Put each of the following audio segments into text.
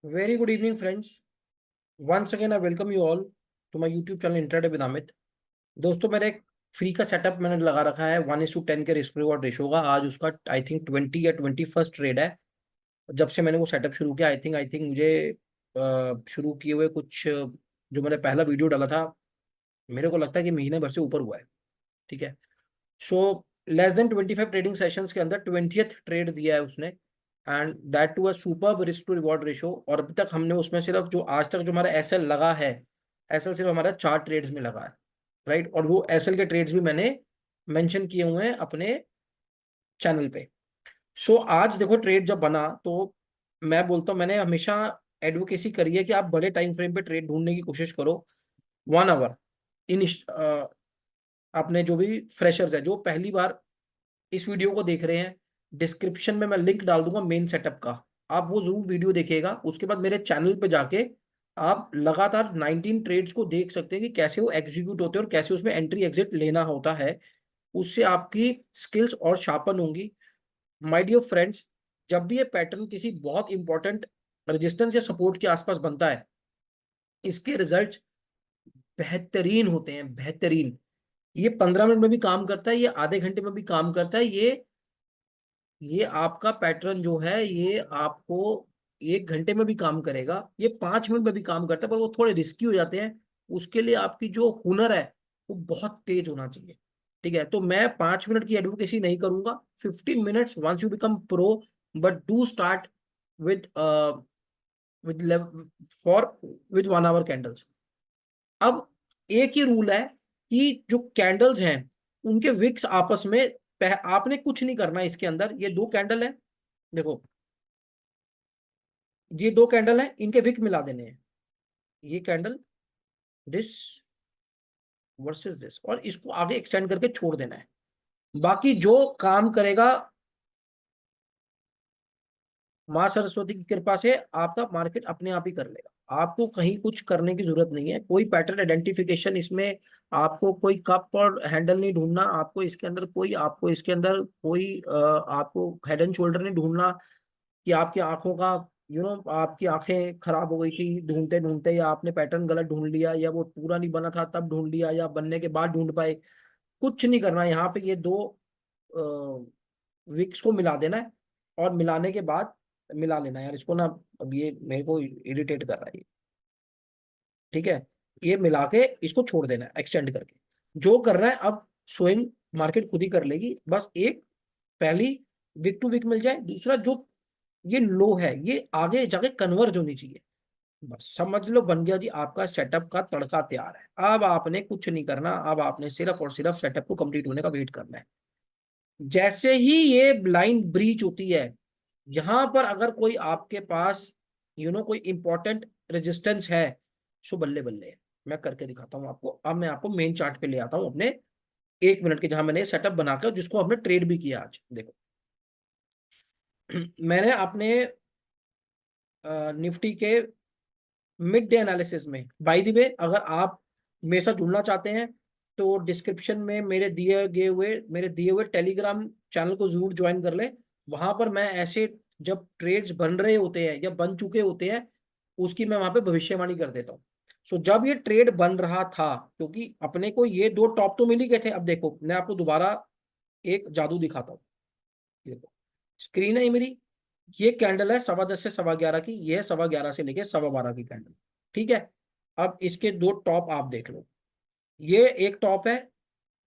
Very good evening, friends. Once again, I welcome you all to my YouTube channel Intraday with Amit. दोस्तों, मेरा एक free का setup मैंने लगा रखा है 1:10 के रिस्क रिवॉर्ड रेशो का। आज उसका आई थिंक 20 या 21 ट्रेड है। जब से मैंने वो सेटअप शुरू किया, आई थिंक मुझे शुरू किए हुए कुछ जो मैंने पहला वीडियो डाला था, मेरे को लगता है कि महीने भर से ऊपर हुआ है। ठीक है। So less than 25 trading sessions के अंदर 20th ट्रेड दिया है उसने, and that too a superb risk to reward ratio. और अभी तक हमने उसमें सिर्फ जो आज तक जो हमारा एसएल लगा है, एसएल सिर्फ हमारा 4 ट्रेड्स में लगा है, राइट। और वो एसएल के ट्रेड्स भी मैंने मेंशन किए हुए हैं अपने चैनल पे। सो आज देखो, ट्रेड जब बना तो मैं बोलता हूँ, मैंने हमेशा एडवोकेसी करी है कि आप बड़े टाइम फ्रेम पे ट्रेड ढूंढने की कोशिश करो। 1 आवर इन अपने जो भी फ्रेशर्स है जो पहली बार इस वीडियो को देख रहे हैं, डिस्क्रिप्शन में मैं लिंक डाल दूंगा मेन सेटअप का। आप वो जरूर वीडियो देखिएगा। उसके बाद मेरे चैनल पे जाके आप लगातार 19 ट्रेड्स को देख सकते हैं कि कैसे वो एग्जीक्यूट होते हैं और कैसे उसमें एंट्री एग्जिट लेना होता है। उससे आपकी स्किल्स और शार्पन होंगी। माय डियर फ्रेंड्स, जब भी ये पैटर्न किसी बहुत इंपॉर्टेंट रेजिस्टेंस या सपोर्ट के आसपास बनता है, इसके रिजल्ट बेहतरीन होते हैं, बेहतरीन। ये 15 मिनट में भी काम करता है, ये आधे घंटे में भी काम करता है, ये आपका पैटर्न जो है ये आपको 1 घंटे में भी काम करेगा, ये 5 मिनट में भी काम करता है, पर वो थोड़े रिस्की हो जाते हैं। उसके लिए आपकी जो हुनर है वो बहुत तेज होना चाहिए। ठीक है, तो मैं 5 मिनट की एडवोकेसी नहीं करूंगा। 15 minutes once you become pro, but do start with with for with 1 hour candles. अब एक ही रूल है कि जो कैंडल्स हैं उनके विक्स आपस में आपने कुछ नहीं करना है। इसके अंदर ये 2 कैंडल है, देखो, ये 2 कैंडल है, इनके विक मिला देने हैं। ये कैंडल, दिस वर्सेस दिस, और इसको आगे एक्सटेंड करके छोड़ देना है। बाकी जो काम करेगा, माँ सरस्वती की कृपा से आपका मार्केट अपने आप ही कर लेगा। आपको कहीं कुछ करने की जरूरत नहीं है। कोई पैटर्न आइडेंटिफिकेशन इसमें, आपको कोई कप और हैंडल नहीं ढूंढना, आपको इसके अंदर कोई आपको हेड एंड शोल्डर नहीं ढूंढना कि आपकी आंखों का आपकी आंखें खराब हो गई थी ढूंढते ढूंढते, या आपने पैटर्न गलत ढूंढ लिया, या वो पूरा नहीं बना था तब ढूंढ लिया, या बनने के बाद ढूंढ पाए। कुछ नहीं करना यहाँ पे। ये दो विक्स को मिला देना है, और मिलाने के बाद मिला लेना है यार इसको ना। अब ये मेरे को इरिटेट कर रहा है ये। ठीक है, ये मिला के इसको छोड़ देना है एक्सटेंड करके। जो करना है अब स्विंग मार्केट खुद ही कर लेगी। बस एक पहली विक टू विक मिल जाए, दूसरा जो ये लो है ये आगे जाके कन्वर्ज होनी चाहिए। बस समझ लो, बन गया जी आपका सेटअप का तड़का तैयार है। अब आपने कुछ नहीं करना, अब आपने सिर्फ और सिर्फ सेटअप को कंप्लीट होने का वेट करना है। जैसे ही ये लाइन ब्रीच होती है, यहां पर अगर कोई आपके पास कोई इंपॉर्टेंट रेजिस्टेंस है, सो बल्ले बल्ले। मैं करके दिखाता हूं आपको। अब मैं आपको मेन चार्ट पे ले आता हूं अपने 1 मिनट के, जहां मैंने सेटअप बनाकर जिसको हमने ट्रेड भी किया आज। देखो, मैंने अपने निफ्टी के मिड डे एनालिसिस में, बाय द वे, अगर आप मेरे साथ जुड़ना चाहते हैं तो डिस्क्रिप्शन में मेरे दिए हुए टेलीग्राम चैनल को जरूर ज्वाइन कर ले। वहां पर मैं ऐसे जब ट्रेड्स बन रहे होते हैं या बन चुके होते हैं, उसकी मैं वहां पे भविष्यवाणी कर देता हूँ। सो जब ये ट्रेड बन रहा था, क्योंकि अपने को ये 2 टॉप तो मिल ही गए थे। अब देखो, मैं आपको दोबारा एक जादू दिखाता हूँ। देखो, स्क्रीन है ये मेरी। ये कैंडल है 10:15 से 11:15 की, ये है 11:15 से लेके 12:15 की कैंडल। ठीक है, अब इसके 2 टॉप आप देख लो। ये एक टॉप है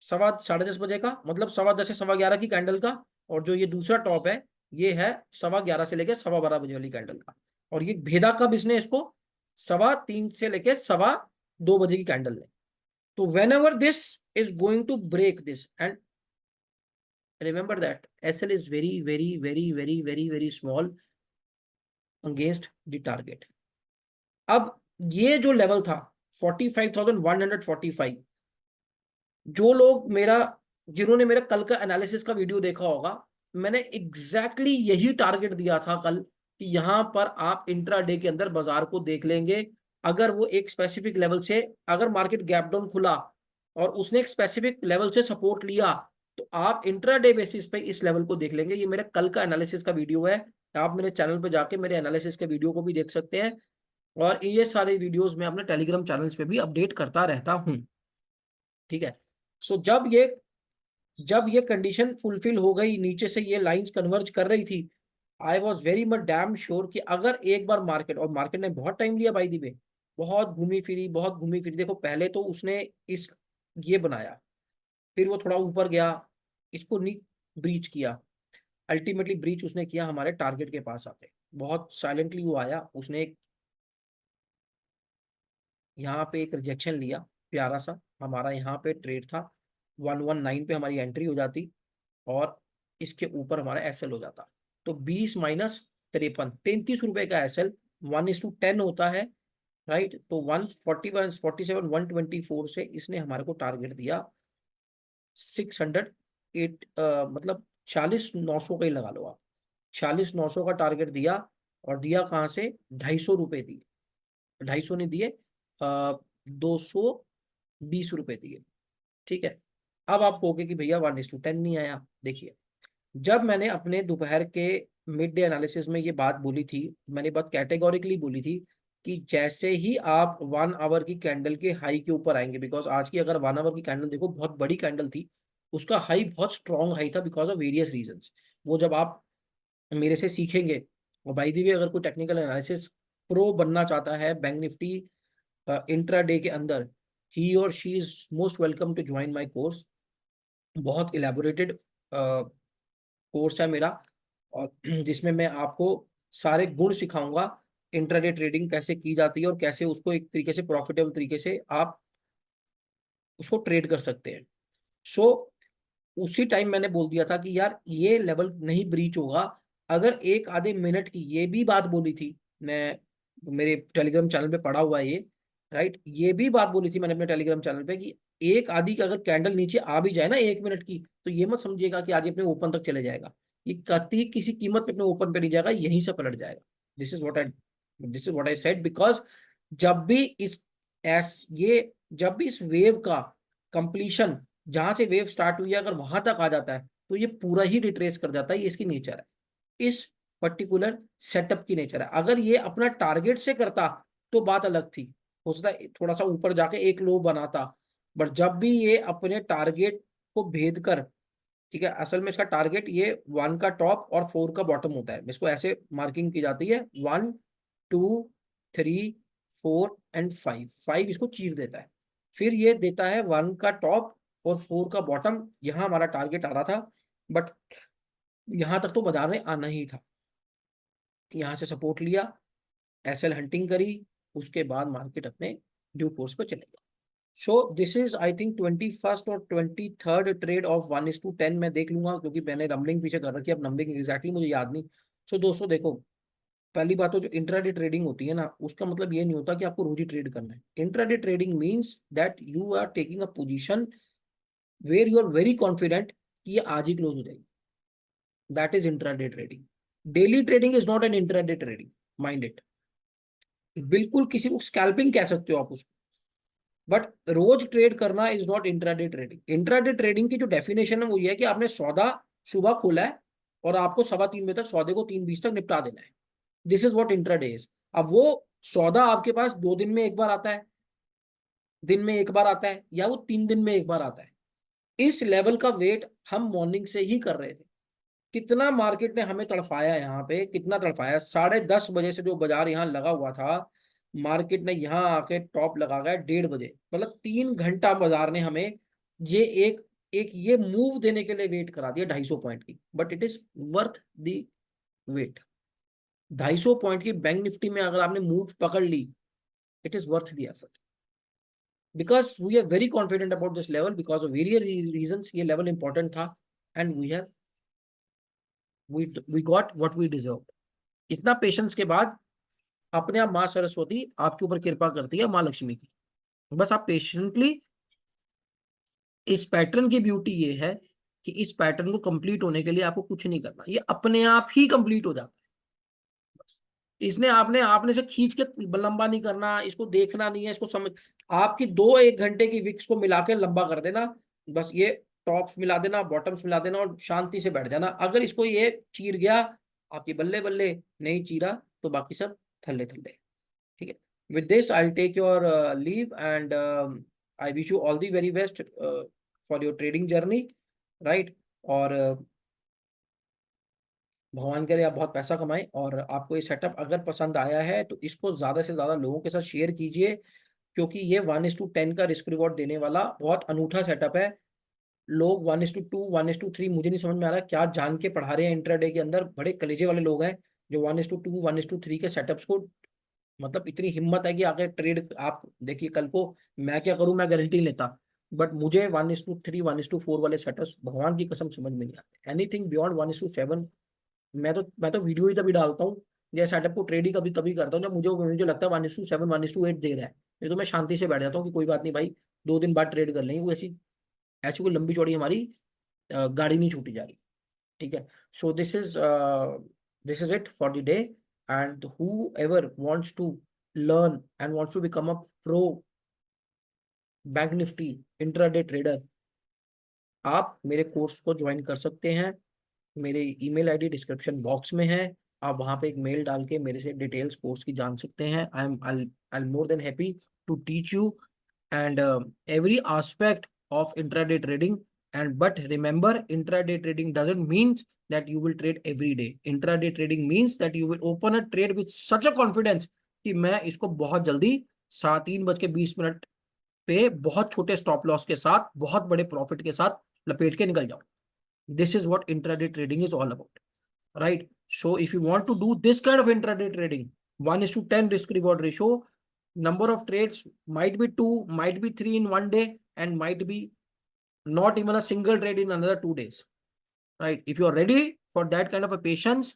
10:30 का, मतलब 10:15 से 11:15 की कैंडल का। और जो ये दूसरा टॉप है, ये है 11:15 से लेके 12:15 वाली कैंडल का। और ये भेदा कब इसने इसको, 3:15 से लेके 2:15 की कैंडल ने। तो whenever this is going to break this, and remember that SL is very, very, very, very, very, very small against the target. अब ये जो लेवल था 45,145, जो लोग जिन्होंने मेरा कल का एनालिसिस का वीडियो देखा होगा, मैंने एग्जैक्टली यही टारगेट दिया था कल कि यहां पर आप इंट्राडे के अंदर बाजार को देख लेंगे। अगर वो एक स्पेसिफिक लेवल से, अगर मार्केट गैप डाउन खुला और उसने एक स्पेसिफिक लेवल से सपोर्ट लिया, तो आप इंट्राडे बेसिस पे इस लेवल को देख लेंगे। ये मेरा कल का एनालिसिस का वीडियो है, आप मेरे चैनल पे जाके मेरे एनालिसिस के वीडियो को भी देख सकते हैं, और ये सारे वीडियोस मैं अपने टेलीग्राम चैनल्स पे भी अपडेट करता रहता हूँ। ठीक है। सो जब ये कंडीशन फुलफिल हो गई, नीचे से ये लाइंस कन्वर्ज कर रही थी, I was very much damn sure कि अगर एक बार मार्केट, और मार्केट ने बहुत टाइम लिया बाई दी वे, बहुत घूमी फिरी, देखो पहले तो उसने इस ये बनाया, फिर वो थोड़ा ऊपर गया, इसको नी ब्रीच किया, अल्टीमेटली ब्रीच उसने किया हमारे टारगेट के पास आके, बहुत साइलेंटली वो आया, उसने यहाँ पे एक रिजेक्शन लिया प्यारा सा, हमारा यहाँ पे ट्रेड था 119 पे, हमारी एंट्री हो जाती और इसके ऊपर हमारा एसएल हो जाता, तो 20 माइनस 53, 33 रुपए का एसएल, 1:10 होता है, राइट। तो 147 से इसने हमारे को टारगेट दिया 608, मतलब 46,900 का ही लगा लो आप, 46,900 का टारगेट दिया, और दिया कहाँ से, 250 रुपए दिए, 250 नहीं दिए, 220 रुपए दिए। ठीक है। अब आप कहोगे कि भैया 1:10 नहीं आया। देखिए, जब मैंने अपने दोपहर के मिड डे एनालिसिस में ये बात बोली थी, मैंने बात कैटेगोरिकली बोली थी कि जैसे ही आप 1 आवर की कैंडल के हाई के ऊपर आएंगे, बिकॉज आज की अगर 1 आवर की कैंडल देखो, बहुत बड़ी कैंडल थी, उसका हाई बहुत स्ट्रॉन्ग हाई था बिकॉज ऑफ वेरियस रीजंस, वो जब आप मेरे से सीखेंगे। और बाय द वे, अगर कोई टेक्निकल एनालिसिस प्रो बनना चाहता है बैंक निफ्टी इंट्रा डे के अंदर, ही और she is most welcome to join my course. बहुत इलेबोरेटेड कोर्स है मेरा, और जिसमें मैं आपको सारे गुण सिखाऊंगा, इंट्राडे ट्रेडिंग कैसे की जाती है और कैसे उसको एक तरीके से प्रॉफिटेबल तरीके से आप उसको ट्रेड कर सकते हैं। सो उसी टाइम मैंने बोल दिया था कि यार ये लेवल नहीं ब्रीच होगा। अगर एक आधे मिनट की ये भी बात बोली थी, मैं मेरे टेलीग्राम चैनल पे पढ़ा हुआ है ये, राइट, ये भी बात बोली थी मैंने अपने टेलीग्राम चैनल पे कि एक आधी का अगर कैंडल नीचे आ भी जाए ना 1 मिनट की, तो ये मत समझिएगा कि आज ये अपने ओपन तक चले जाएगा, ये कतई किसी कीमत पे अपने ओपन पे नहीं जाएगा, यहीं से पलट जाएगा। This is what I said, because जब भी इस एस ये जब भी इस वेव का कंप्लीशन, जहां से वेव स्टार्ट हुई है, अगर वहां तक आ जाता है, तो ये पूरा ही रिट्रेस कर जाता है, ये इसकी नेचर है, इस पर्टिकुलर सेटअप की नेचर है। अगर ये अपना टारगेट से करता तो बात अलग थी, हो सकता है थोड़ा सा ऊपर जाके एक लो बनाता, बट जब भी ये अपने टारगेट को भेद कर, ठीक है, असल में इसका टारगेट ये 1 का टॉप और 4 का बॉटम होता है, इसको ऐसे मार्किंग की जाती है, 1, 2, 3, 4 एंड 5, इसको चीर देता है, फिर ये देता है 1 का टॉप और 4 का बॉटम, यहाँ हमारा टारगेट आ रहा था, बट यहाँ तक तो बाजार ने आना ही था, यहाँ से सपोर्ट लिया, एसएल हंटिंग करी, उसके बाद मार्केट अपने ड्यू कोर्स पर चलेगा। सो this is I think 21st और 23rd ट्रेड ऑफ 1:10, मैं देख लूंगा क्योंकि मैंने रंबलिंग पीछे कर रखी है, अब नंबरिंग एग्जैक्टली मुझे याद नहीं। सो दोस्तों देखो, पहली बात तो जो इंट्राडे ट्रेडिंग होती है ना, उसका मतलब ये नहीं होता कि आपको रोज ही ट्रेड करना है। Intraday trading means that you are taking a position where you are very confident कि ये आज ही क्लोज हो जाएगी, that is intraday trading. Daily trading is not an intraday trading, mind it. बिल्कुल किसी को स्कैल्पिंग कह सकते हो आप उसको, बट रोज ट्रेड करना is not intraday trading. Intraday trading की जो डेफिनेशन है वो ये है कि आपने सौदा सुबह खोला है और आपको 3:15 बजे तक सौदे को 3:20 तक निपटा देना है, this is what intraday is. अब वो सौदा आपके पास 2 दिन में एक बार आता है, दिन में एक बार आता है, या वो 3 दिन में एक बार आता है, इस लेवल का वेट हम मॉर्निंग से ही कर रहे थे। कितना मार्केट ने हमें तड़फाया, यहाँ पे कितना तड़फाया, 10:30 बजे से जो बाजार यहाँ लगा हुआ था, मार्केट ने यहाँ आके टॉप लगा गया 1:30 बजे, मतलब 3 घंटा बाजार ने हमें ये एक एक ये मूव देने के लिए वेट करा दिया 250 पॉइंट की, but it is worth the wait. 250 point की बैंक निफ्टी में अगर आपने मूव पकड़ ली, it is worth the effort, because we are very confident about this level, because of various reasons ये लेवल इंपॉर्टेंट था, and we got what we deserve. इतना patience के बाद अपने आप माँ सरस्वती आपके ऊपर कृपा करती है, माँ लक्ष्मी की। बस आप पेशेंटली, इस पैटर्न की ब्यूटी ये है कि इस पैटर्न को कंप्लीट होने के लिए आपको कुछ नहीं करना, ये अपने आप ही कंप्लीट हो जाता है। बस इसने आपने आपने से खींच के लंबा नहीं करना, इसको देखना नहीं है, इसको समझ, आपकी 2-1 घंटे की विक्स को मिला के लंबा कर देना, बस ये टॉप्स मिला देना, बॉटम्स मिला देना और शांति से बैठ जाना। अगर इसको ये चीर गया आपकी बल्ले बल्ले नहीं चीरा तो बाकी सब थल्ले थल्ले। ठीक है, with this I take your leave and I wish you all the very best for your trading journey, right. और भगवान करे आप बहुत पैसा कमाएं, और आपको ये सेटअप अगर पसंद आया है तो इसको ज्यादा से ज्यादा लोगों के साथ शेयर कीजिए, क्योंकि ये 1:10 का रिस्क रिवॉर्ड देने वाला बहुत अनूठा सेटअप है। लोग 1:2 1:3 मुझे नहीं समझ में आ रहा क्या जान के पढ़ा रहे हैं इंट्राडे के अंदर। बड़े कलेजे वाले लोग हैं जो 1:2 1:3 के सेटअप्स को, मतलब इतनी हिम्मत है कि आगे ट्रेड आप देखिए कल को मैं क्या करूं, मैं गारंटी लेता। बट मुझे 1:3 1:4 वाले सेटअप्स भगवान की कसम समझ में नहीं आते। एनीथिंग बियॉन्ड 1:7 मैं तो वीडियो ही तभी डालता हूँ, या सेटअप को ट्रेड ही कभी तभी करता हूँ जब मुझे मुझे लगता है 1:7 1:8 दे रहा है। नहीं तो मैं शांति से बैठ जाता हूँ कि कोई बात नहीं भाई, 2 दिन बाद ट्रेड कर लेंगे। वो ऐसी ऐसी कोई लंबी चौड़ी हमारी गाड़ी नहीं छूटी जा रही। ठीक है, so this is it for the day, and whoever wants to learn and wants to become a pro Bank Nifty intraday trader, आप मेरे कोर्स को ज्वाइन कर सकते हैं। मेरे ईमेल आईडी डिस्क्रिप्शन बॉक्स में है, आप वहां पे एक मेल डाल के मेरे से डिटेल्स कोर्स की जान सकते हैं। I am more than happy to teach you and every aspect of intraday trading. And but remember, intraday trading doesn't means that you will trade every day. Intraday trading means that you will open a trade with such a confidence कि मैं इसको बहुत जल्दी 3:20 पे बहुत छोटे stop loss के साथ बहुत बड़े प्रॉफिट के साथ लपेट के निकल जाऊं। This is what intraday trading is all about, right? So if you want to do this kind of intraday trading, 1:10 risk reward ratio, number of trades might be 2, might be 3 in one day, and might be not even a single trade in another 2 days, right? If you are ready for that kind of a patience,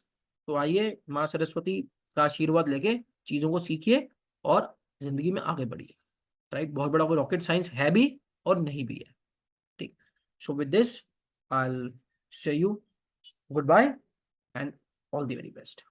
तो आइए माँ सरस्वती का आशीर्वाद लेके चीजों को सीखिए और जिंदगी में आगे बढ़िए, राइट। बहुत बड़ा कोई रॉकेट साइंस है भी और नहीं भी है। ठीक, so with this I will say you goodbye and all the very best.